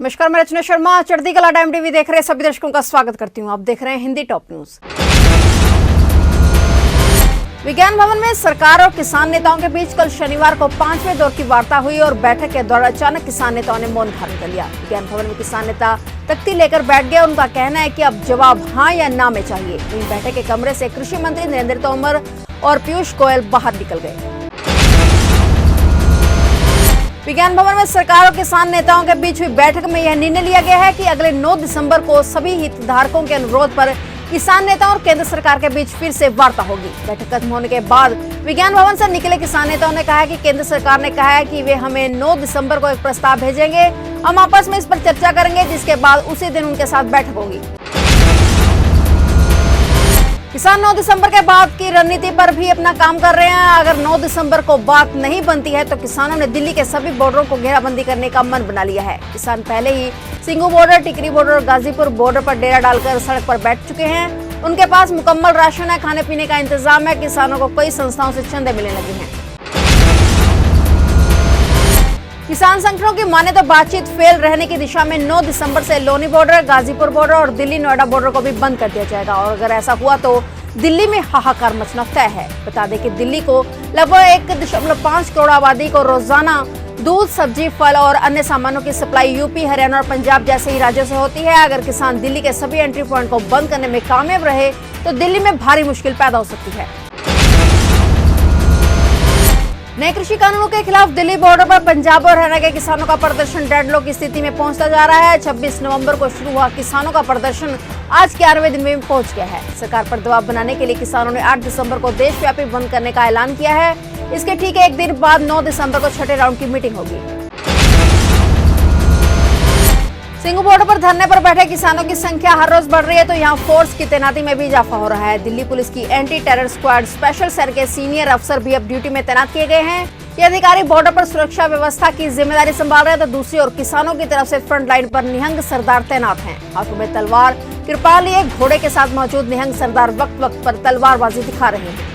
नमस्कार, मैं रचना शर्मा चढ़ती कला टाइम टीवी देख रहे सभी दर्शकों का स्वागत करती हूं। आप देख रहे हैं हिंदी टॉप न्यूज। विज्ञान भवन में सरकार और किसान नेताओं के बीच कल शनिवार को 5वें दौर की वार्ता हुई और बैठक के दौरान अचानक किसान नेताओं ने मौन धारण कर लिया। विज्ञान भवन में किसान नेता तख्ती लेकर बैठ गए। उनका कहना है कि अब जवाब हां या ना में चाहिए। वहीं बैठक के कमरे से कृषि मंत्री नरेंद्र तोमर और पीयूष गोयल बाहर निकल गए। विज्ञान भवन में सरकार और किसान नेताओं के बीच हुई बैठक में यह निर्णय लिया गया है कि अगले 9 दिसंबर को सभी हितधारकों के अनुरोध पर किसान नेताओं और केंद्र सरकार के बीच फिर से वार्ता होगी। बैठक खत्म होने के बाद विज्ञान भवन से निकले किसान नेताओं ने कहा है कि केंद्र सरकार ने कहा है कि वे हमें 9 दिसंबर को एक प्रस्ताव भेजेंगे। हम आपस में इस पर चर्चा करेंगे, जिसके बाद उसी दिन उनके साथ बैठक होगी। किसान 9 दिसंबर के बाद की रणनीति पर भी अपना काम कर रहे हैं। अगर 9 दिसंबर को बात नहीं बनती है तो किसानों ने दिल्ली के सभी बॉर्डरों को घेराबंदी करने का मन बना लिया है। किसान पहले ही सिंगू बॉर्डर, टिकरी बॉर्डर और गाजीपुर बॉर्डर पर डेरा डालकर सड़क पर बैठ चुके हैं। उनके पास मुकम्मल राशन है, खाने पीने का इंतजाम है। किसानों को कई संस्थाओं से चंदे मिलने लगे हैं। किसान संगठनों की माने तो बातचीत फेल रहने की दिशा में 9 दिसंबर से लोनी बॉर्डर, गाजीपुर बॉर्डर और दिल्ली नोएडा बॉर्डर को भी बंद कर दिया जाएगा। और अगर ऐसा हुआ तो दिल्ली में हाहाकार मचना तय है। बता दें कि दिल्ली को लगभग 1.5 करोड़ आबादी को रोजाना दूध, सब्जी, फल और अन्य सामानों की सप्लाई यूपी, हरियाणा और पंजाब जैसे ही राज्यों से होती है। अगर किसान दिल्ली के सभी एंट्री पॉइंट को बंद करने में कामयाब रहे तो दिल्ली में भारी मुश्किल पैदा हो सकती है। नए कृषि कानूनों के खिलाफ दिल्ली बॉर्डर पर पंजाब और हरियाणा के किसानों का प्रदर्शन डेडलॉक की स्थिति में पहुंचता जा रहा है। 26 नवंबर को शुरू हुआ किसानों का प्रदर्शन आज 11वें दिन में पहुंच गया है। सरकार पर दबाव बनाने के लिए किसानों ने 8 दिसंबर को देशव्यापी बंद करने का ऐलान किया है। इसके ठीक एक दिन बाद 9 दिसंबर को छठे राउंड की मीटिंग होगी। सिंगू बॉर्डर पर धरने पर बैठे किसानों की संख्या हर रोज बढ़ रही है तो यहाँ फोर्स की तैनाती में भी इजाफा हो रहा है। दिल्ली पुलिस की anti terror squad special cell के सीनियर अफसर भी अब ड्यूटी में तैनात किए गए हैं। ये अधिकारी बॉर्डर पर सुरक्षा व्यवस्था की जिम्मेदारी संभाल रहे हैं तो दूसरी ओर किसानों की तरफ से फ्रंट लाइन पर निहंग सरदार तैनात हैं। हाथों में तलवार, कृपाल लिए घोड़े के साथ मौजूद निहंग सरदार वक्त वक्त पर तलवारबाजी दिखा रहे हैं।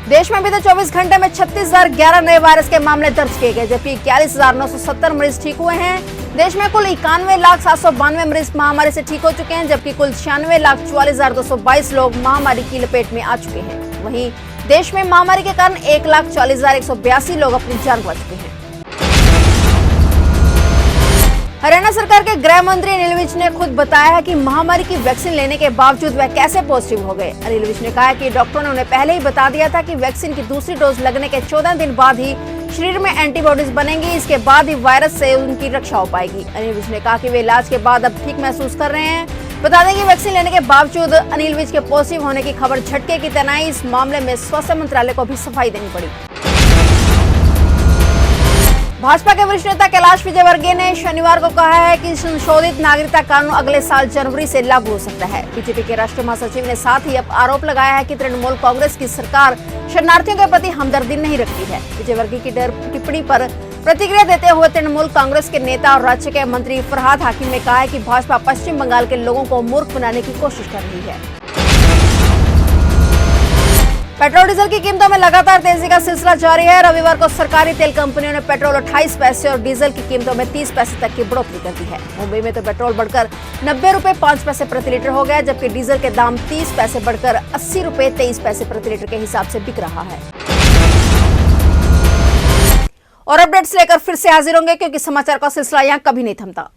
देश में बीते 24 घंटे में 36,011 नए वायरस के मामले दर्ज किए गए, जबकि 41,970 मरीज ठीक हुए हैं। देश में कुल 91,792 मरीज महामारी से ठीक हो चुके हैं, जबकि कुल 96,44,222 लोग महामारी की लपेट में आ चुके हैं। वहीं देश में महामारी के कारण 1,40,182 लोग अपनी जान गंवा चुके हैं। हरियाणा सरकार के गृह मंत्री अनिल विज ने खुद बताया है कि महामारी की वैक्सीन लेने के बावजूद वह कैसे पॉजिटिव हो गए। अनिल विज ने कहा कि डॉक्टरों ने उन्हें पहले ही बता दिया था कि वैक्सीन की दूसरी डोज लगने के 14 दिन बाद ही शरीर में एंटीबॉडीज बनेंगी, इसके बाद ही वायरस से उनकी रक्षा हो पाएगी। अनिल विज ने कहा कि वे इलाज के बाद अब ठीक महसूस कर रहे हैं। बता दें कि वैक्सीन लेने के बावजूद अनिल विज के पॉजिटिव होने की खबर झटके की तरह आई। इस मामले में स्वास्थ्य मंत्रालय को भी सफाई देनी पड़ी। भाजपा के वरिष्ठ नेता कैलाश विजयवर्गीय ने शनिवार को कहा है कि संशोधित नागरिकता कानून अगले साल जनवरी से लागू हो सकता है। बीजेपी के राष्ट्रीय महासचिव ने साथ ही अब आरोप लगाया है कि तृणमूल कांग्रेस की सरकार शरणार्थियों के प्रति हमदर्दी नहीं रखती है। विजयवर्गीय की टिप्पणी पर प्रतिक्रिया देते हुए तृणमूल कांग्रेस के नेता और राज्य के मंत्री फरहाद हाकिम ने कहा है कि भाजपा पश्चिम बंगाल के लोगों को मूर्ख बनाने की कोशिश कर रही है। पेट्रोल डीजल की कीमतों में लगातार तेजी का सिलसिला जारी है। रविवार को सरकारी तेल कंपनियों ने पेट्रोल 28 पैसे और डीजल की कीमतों में 30 पैसे तक की बढ़ोतरी कर दी है। मुंबई में तो पेट्रोल बढ़कर 90 रुपए 5 पैसे प्रति लीटर हो गया, जबकि डीजल के दाम 30 पैसे बढ़कर 80 रुपए 23 पैसे प्रति लीटर के हिसाब से बिक रहा है। और अपडेट्स लेकर फिर से हाजिर होंगे, क्योंकि समाचार का सिलसिला यहाँ कभी नहीं थमता।